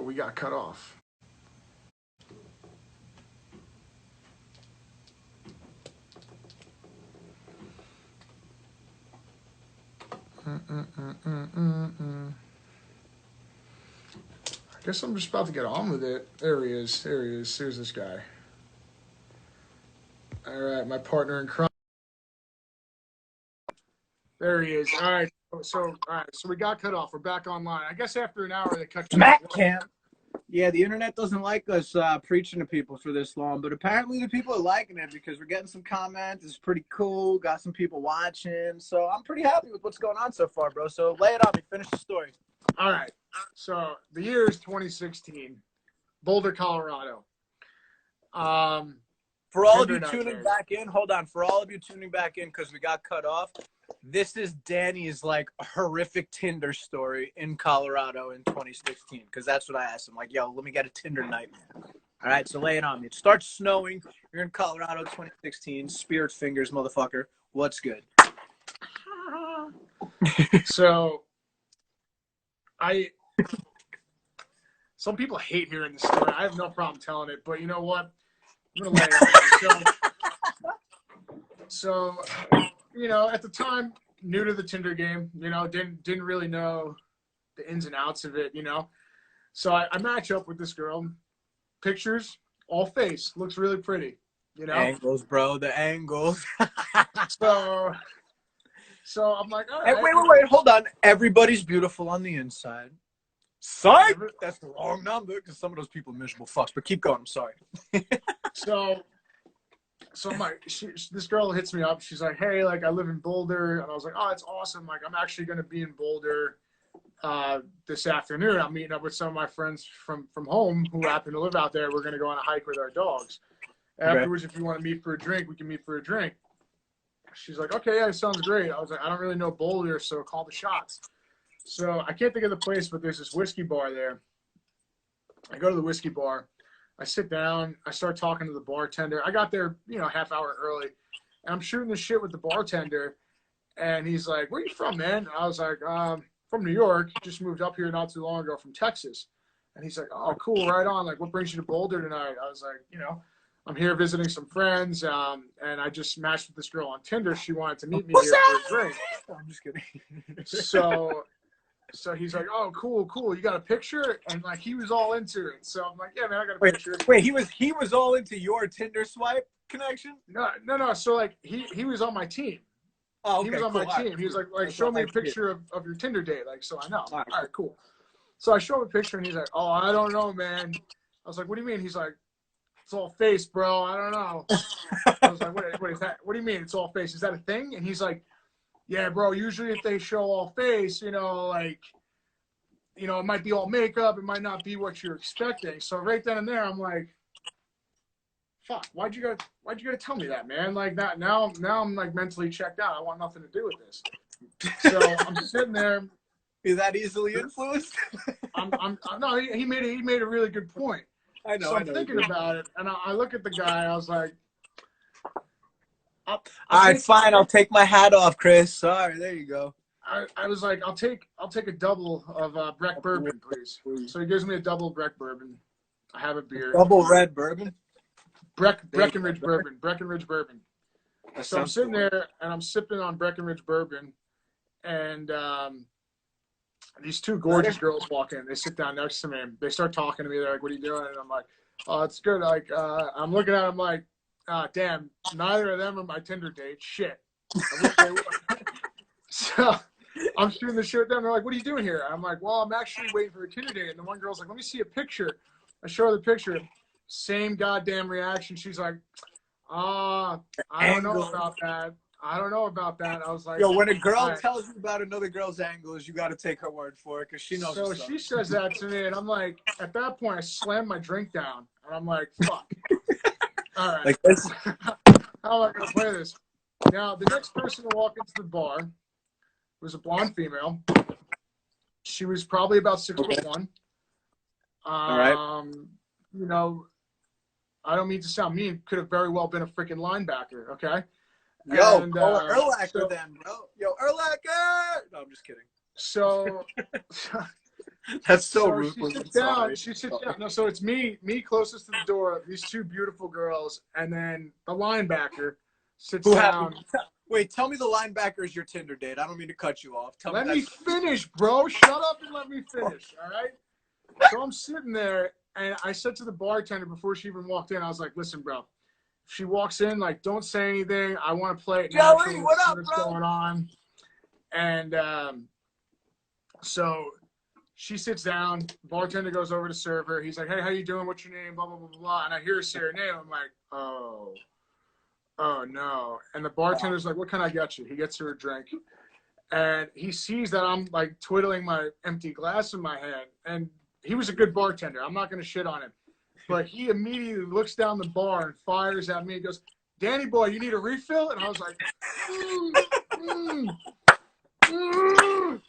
we got cut off. I guess I'm just about to get on with it. There he is. There he is. Here's this guy. All right, my partner in crime. There he is. All right. So we got cut off. We're back online. I guess after an hour they cut you Smack off. camp. Yeah, the internet doesn't like us preaching to people for this long, but apparently the people are liking it because we're getting some comments. It's pretty cool. Got some people watching. So I'm pretty happy with what's going on so far, bro. So lay it on me. Finish the story. All right. So the year is 2016, Boulder, Colorado. For all of you tuning back in, hold on. For all of you tuning back in because we got cut off, this is Danny's like horrific Tinder story in Colorado in 2016 because that's what I asked him. Like, yo, let me get a Tinder nightmare. All right, so lay it on me. It starts snowing. You're in Colorado 2016. Spirit fingers, motherfucker. What's good? So some people hate hearing the story. I have no problem telling it, but you know what? I'm gonna lay it on. So, you know, at the time, new to the Tinder game, you know, didn't really know the ins and outs of it, you know. So I match up with this girl. Pictures, all face, looks really pretty, you know. Angles, bro, the angles. So I'm like, all right. Hey, wait, hold on. Everybody's beautiful on the inside. Psych! That's the wrong number because some of those people are miserable fucks. But keep going. I'm sorry. So I'm like, this girl hits me up. She's like, hey, like I live in Boulder, and I was like, oh, it's awesome. Like I'm actually gonna be in Boulder this afternoon. I'm meeting up with some of my friends from home who happen to live out there. We're gonna go on a hike with our dogs. Afterwards, if you want to meet for a drink, we can meet for a drink. She's like, okay, yeah, it sounds great. I was like, I don't really know Boulder, so call the shots. So I can't think of the place, but there's this whiskey bar there. I go to the whiskey bar. I sit down. I start talking to the bartender. I got there, you know, half hour early. And I'm shooting the shit with the bartender. And he's like, where you from, man? I was like, from New York. Just moved up here not too long ago from Texas. And he's like, oh, cool, right on. Like, what brings you to Boulder tonight? I was like, you know, I'm here visiting some friends. And I just matched with this girl on Tinder. She wanted to meet me here for a drink. I'm just kidding. So he's like, oh, cool. You got a picture? And like, he was all into it. So I'm like, yeah, man, I got a picture. Wait, he was all into your Tinder swipe connection? No. So like, he was on my team. Oh, okay, he was on my team. He was like, show me a picture of your Tinder date. Like, so I know. All right, cool. So I show him a picture and he's like, oh, I don't know, man. I was like, what do you mean? He's like, it's all face, bro. I don't know. I was like, what is that? What do you mean it's all face? Is that a thing? And he's like, yeah, bro, usually if they show all face, you know, like, you know, it might be all makeup. It might not be what you're expecting. So right then and there, I'm like, fuck, why'd you gotta tell me that, man? Like that now I'm like mentally checked out. I want nothing to do with this. So I'm sitting there. Is that easily influenced? No, he made a really good point. I know. So I'm thinking about it, and I look at the guy. I was like, all right, fine. I'll take my hat off, Chris. Sorry, there you go. I was like, I'll take a double of Breck bourbon, please. So he gives me a double Breck bourbon. I have a beer. Double red bourbon. Breckenridge bourbon. Breckenridge bourbon. So I'm sitting there and I'm sipping on Breckenridge bourbon, and these two gorgeous girls walk in. They sit down next to me. And they start talking to me. They're like, "What are you doing?" And I'm like, "Oh, it's good." Like, I'm looking at them like, damn, neither of them are my Tinder date. Shit. So I'm shooting the shit with them. They're like, what are you doing here? I'm like, well, I'm actually waiting for a Tinder date. And the one girl's like, let me see a picture. I show her the picture. Same goddamn reaction. She's like, I don't know about that. I don't know about that. I was like, yo, when a girl tells you about another girl's angles, you got to take her word for it because she knows. So she says that to me, and I'm like, at that point, I slammed my drink down, and I'm like, fuck. All right. Like this. How am I going to play this? Now, the next person to walk into the bar was a blonde female. She was probably about 6'1". All right. You know, I don't mean to sound mean. Could have very well been a freaking linebacker. Okay. Yo, Urlacher then, bro. Yo, Urlacher. No, I'm just kidding. So That's so So she ruthless. sits I'm down. sorry. She sits down. No, so it's me closest to the door. These two beautiful girls, and then the linebacker sits Who happened? down. Wait, tell me the linebacker is your Tinder date. I don't mean to cut you off. Tell me Let me that's finish, bro. Shut up and let me finish. All right. So I'm sitting there, and I said to the bartender before she even walked in, I was like, "Listen, bro. If she walks in, like, don't say anything. I want to play it Joey. natural. What See up, what's bro? going on." And so she sits down. Bartender goes over to serve her. He's like, "Hey, how you doing? What's your name? Blah blah blah blah blah." And I hear her say her name. I'm like, "Oh, oh no!" And the bartender's like, "What can I get you?" He gets her a drink, and he sees that I'm like twiddling my empty glass in my hand. And he was a good bartender. I'm not gonna shit on him, but he immediately looks down the bar and fires at me. He goes, "Danny boy, you need a refill?" And I was like, mm, mm,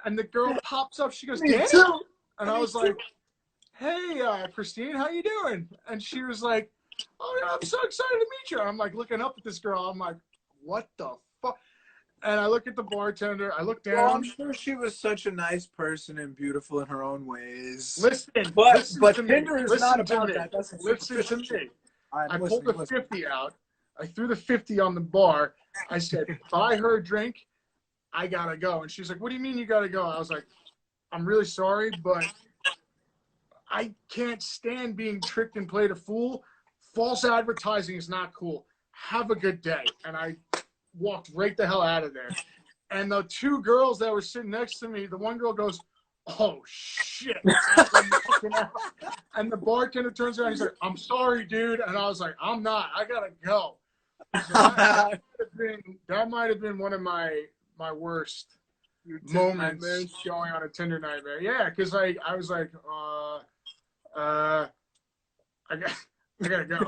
and the girl pops up. She goes, Me "Danny?" too. And I was like, "Hey, Christine, how you doing?" And she was like, "Oh, yeah, I'm so excited to meet you." And I'm like looking up at this girl. I'm like, "What the fuck?" And I look at the bartender. I look Well, I'm down. sure she was such a nice person and beautiful in her own ways. Listen, But listen to me. Tinder is not Listen to about me. that. That's a Listen to superficial shit. me. I'm I pulled listening. the 50 out. I threw the 50 on the bar. I said, "Buy her a drink. I gotta go." And she's like, "What do you mean you gotta go?" I was like, "I'm really sorry, but I can't stand being tricked and played a fool. False advertising is not cool. Have a good day." And I walked right the hell out of there. And the two girls that were sitting next to me, the one girl goes, "Oh shit," as I'm walking out. And the bartender turns around. He's like, "I'm sorry, dude." And I was like, "I'm not. I gotta go." So that might have been one of my worst moments going on a Tinder nightmare. Yeah, because I was like, uh, I got I gotta go.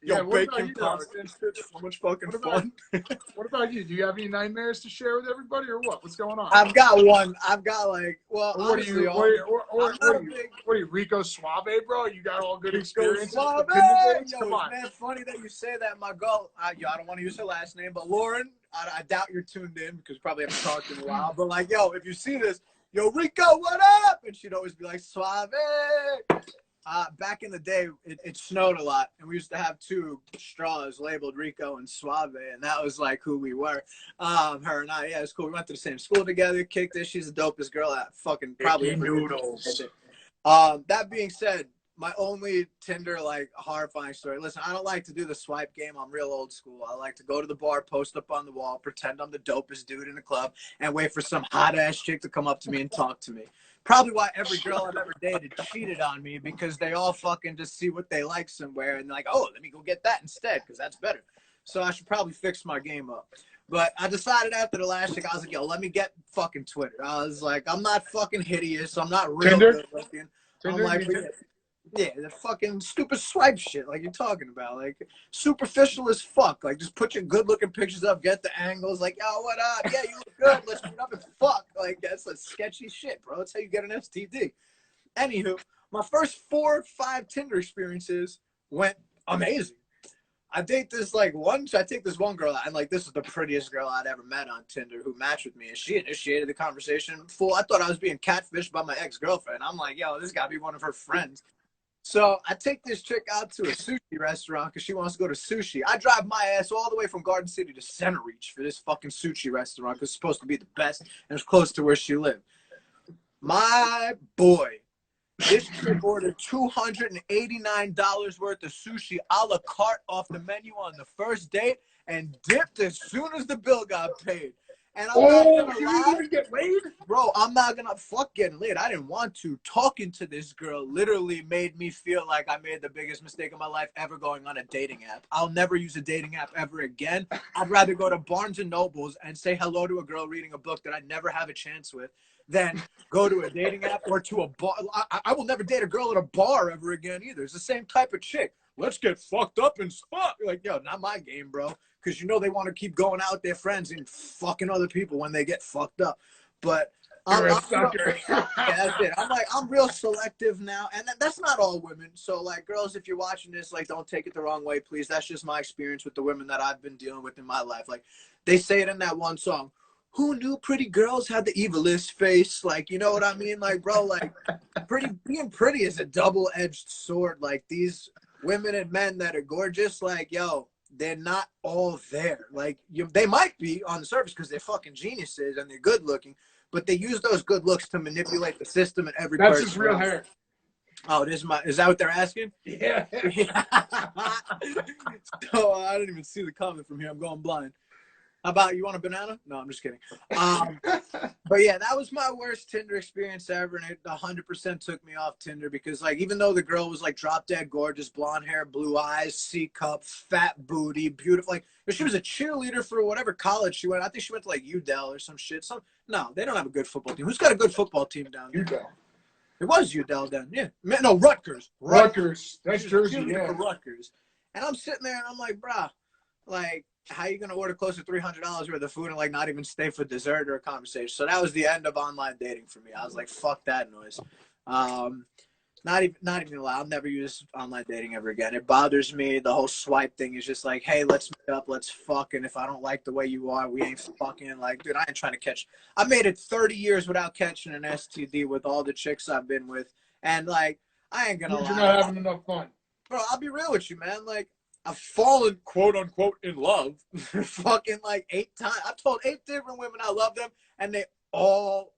Yeah, Yo, what about bacon you, though? pasta and shit, so much fucking What about fun. what about you? Do you have any nightmares to share with everybody, or what? What's going on? I've got one. I've got like, well, Or what are honestly, you? I'm not a big What are you, Rico Suave, bro? You got all good Rico experiences Suave. with Tinder dates? Yo, Come it's on. man funny that you say that. My girl, yo, I don't want to use her last name, but Lauren, I doubt you're tuned in because you probably haven't talked in a while. But like, yo, if you see this, yo, Rico, what up? And she'd always be like, Suave. Back in the day, it snowed a lot, and we used to have two straws labeled Rico and Suave, and that was like who we were. Her and I, yeah, it's cool. We went to the same school together, kicked it. She's the dopest girl that fucking probably ever Noodles. did. That being said, my only Tinder like horrifying story. Listen, I don't like to do the swipe game. I'm real old school. I like to go to the bar, post up on the wall, pretend I'm the dopest dude in the club, and wait for some hot ass chick to come up to me and talk to me. Probably why every girl I've ever dated cheated on me, because they all fucking just see what they like somewhere and they're like, oh, let me go get that instead because that's better. So I should probably fix my game up. But I decided after the last chick, I was like, yo, let me get fucking Twitter. I was like, I'm not fucking hideous. I'm not real Tinder? good looking. Tinder? I'm like, yeah, the fucking stupid swipe shit like you're talking about. Like, superficial as fuck. Like, just put your good looking pictures up, get the angles. Like, yo, what up? Yeah, you look good. Let's meet up and fuck. Like, that's like sketchy shit, bro. That's how you get an STD. Anywho, my first 4 or 5 Tinder experiences went amazing. I take this one girl out, and like, this is the prettiest girl I'd ever met on Tinder who matched with me, and she initiated the conversation. Fool, I thought I was being catfished by my ex-girlfriend. I'm like, yo, this gotta be one of her friends. So I take this chick out to a sushi restaurant because she wants to go to sushi. I drive my ass all the way from Garden City to Center Reach for this fucking sushi restaurant because it's supposed to be the best and it's close to where she lived. My boy, this chick ordered $289 worth of sushi a la carte off the menu on the first date and dipped as soon as the bill got paid. And I'm not gonna she lie, didn't even get laid? bro, I'm not gonna fuck getting laid. I didn't want to. Talking to this girl literally made me feel like I made the biggest mistake of my life ever going on a dating app. I'll never use a dating app ever again. I'd rather go to Barnes and Nobles and say hello to a girl reading a book that I'd never have a chance with than go to a dating app or to a bar. I will never date a girl at a bar ever again either. It's the same type of chick. Let's get fucked up and fuck. Like, yo, not my game, bro. Because you know they want to keep going out with their friends and fucking other people when they get fucked up. But You're a sucker. yeah, that's it. I'm real selective now, and that's not all women. So like, girls, if you're watching this, like, don't take it the wrong way, please. That's just my experience with the women that I've been dealing with in my life. Like, they say it in that one song, who knew pretty girls had the evilest face? Like, you know what I mean? Like, bro, like being pretty is a double-edged sword. Like, these women and men that are gorgeous, like, yo, they're not all there. Like, they might be on the surface because they're fucking geniuses and they're good looking, but they use those good looks to manipulate the system and every That's person his real around. hair. Oh, is that what they're asking? Yeah. So I didn't even see the comment from here. I'm going blind. How about, you want a banana? No, I'm just kidding. But yeah, that was my worst Tinder experience ever, and it 100% took me off Tinder because, like, even though the girl was like drop dead gorgeous, blonde hair, blue eyes, C cup, fat booty, beautiful, like she was a cheerleader for whatever college she went. I think she went to like UDEL or some shit. No, they don't have a good football team. Who's got a good football team down there? UDEL. It was UDEL then, yeah. No, Rutgers. Rutgers. That's Jersey, yeah. For Rutgers. And I'm sitting there and I'm like, brah, like, how you gonna order close to $300 worth of food and like not even stay for dessert or a conversation? So that was the end of online dating for me. I was like, fuck that noise. Not even lie. I'll never use online dating ever again. It bothers me. The whole swipe thing is just like, hey, let's meet up, let's fuck, and if I don't like the way you are, we ain't fucking. Like, dude, I ain't trying to catch. I made it 30 years without catching an STD with all the chicks I've been with, and like, I ain't gonna lie. You're not having enough fun, bro. I'll be real with you, man. Like, I've fallen, quote unquote, in love fucking like 8 times. I told 8 different women I love them, and they all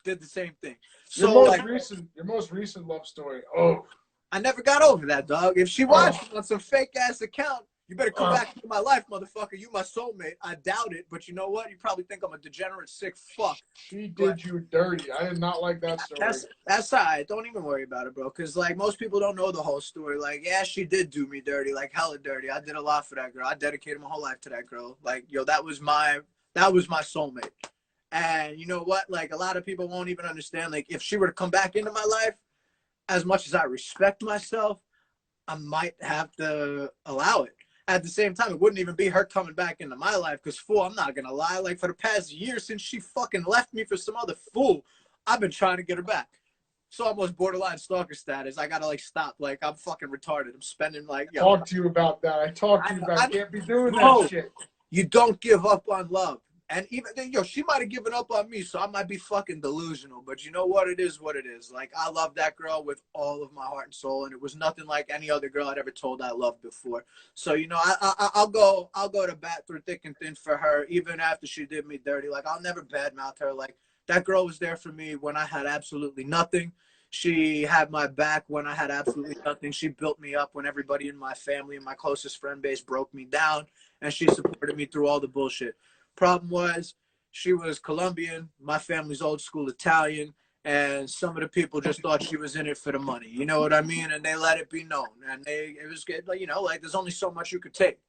did the same thing. So your most recent love story. Oh, I never got over that, dog. If she watched on some fake ass account, you better come back into my life, motherfucker. You my soulmate. I doubt it, but you know what? You probably think I'm a degenerate, sick fuck. She did you dirty. I did not like that story. That's all right. Don't even worry about it, bro. Because, like, most people don't know the whole story. Like, yeah, she did do me dirty, like, hella dirty. I did a lot for that girl. I dedicated my whole life to that girl. Like, yo, that was my soulmate. And you know what? Like, a lot of people won't even understand. Like, if she were to come back into my life, as much as I respect myself, I might have to allow it. At the same time, it wouldn't even be her coming back into my life because, fool, I'm not going to lie. Like, for the past year since she fucking left me for some other fool, I've been trying to get her back. So almost borderline stalker status. I got to, like, stop. Like, I'm fucking retarded. I'm spending, like, yo. Talk to you about that. I talked to you about I can't be doing that shit. You don't give up on love. And even then, yo, she might have given up on me, so I might be fucking delusional. But you know what? It is what it is. Like, I love that girl with all of my heart and soul, and it was nothing like any other girl I'd ever told I loved before. So, you know, I'll go to bat through thick and thin for her, even after she did me dirty. Like, I'll never badmouth her. Like, that girl was there for me when I had absolutely nothing. She had my back when I had absolutely nothing. She built me up when everybody in my family and my closest friend base broke me down, and she supported me through all the bullshit. Problem was, she was Colombian, my family's old school Italian, and some of the people just thought she was in it for the money. You know what I mean? And they let it be known. And it was, you know, like, there's only so much you could take.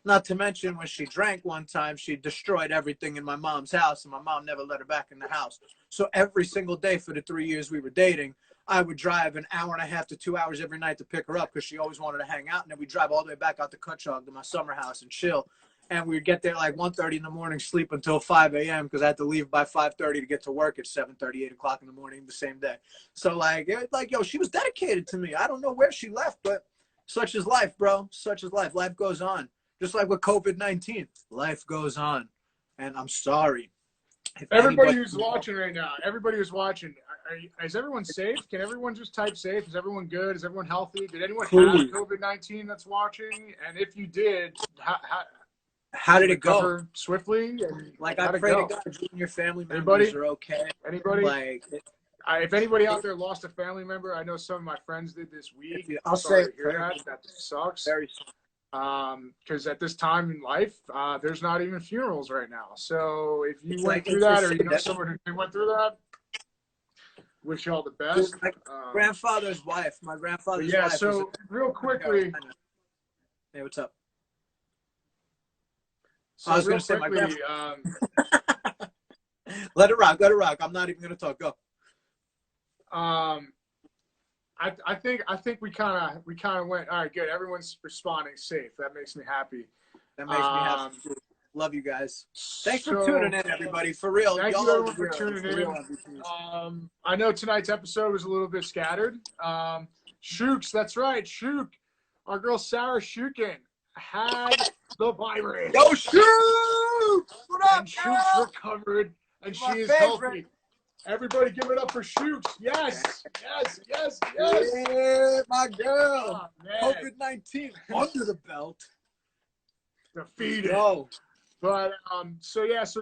Not to mention, when she drank one time, she destroyed everything in my mom's house, and my mom never let her back in the house. So every single day for the 3 years we were dating, I would drive an hour and a half to 2 hours every night to pick her up because she always wanted to hang out. And then we'd drive all the way back out to Cutchogue to my summer house and chill. And we'd get there like 1:30 in the morning, sleep until 5 a.m. because I had to leave by 5:30 to get to work at 7:30, 8 o'clock in the morning the same day. So, like, yo, she was dedicated to me. I don't know where she left, but such is life, bro. Such is life. Life goes on. Just like with COVID-19, life goes on. And I'm sorry. Everybody who's watching right now, everybody who's watching, is everyone safe? Can everyone just type safe? Is everyone good? Is everyone healthy? Did anyone have COVID-19 that's watching? And if you did, how did it go? Swiftly? Like, I pray to God you and your family members are okay. Anybody? Like, if anybody out there lost a family member, I know some of my friends did this week. I'll say that sucks. Very because at this time in life, there's not even funerals right now. So if you went through that, or you know someone who went through that, wish you all the best. My grandfather's wife. My grandfather's wife. Yeah. So real quickly. Hey, what's up? So I was going to say, let it rock. Let it rock. I'm not even going to talk. Go. I think we kind of went, all right, good. Everyone's responding safe. That makes me happy. That makes me happy. Love you guys. Thanks for tuning in, everybody. For real. Thank you everyone for tuning in. I know tonight's episode was a little bit scattered. Shooks, that's right. Shook. Our girl Sarah Shukin had the virus. Yo, Shoot! What up, And Shoot's girl? recovered, and My she is favorite. healthy. Everybody give it up for Shoots. Yes, yes, yes, yes. Yeah, my girl. Oh, man. COVID-19 under the belt. Defeated. Yo. But so yeah, so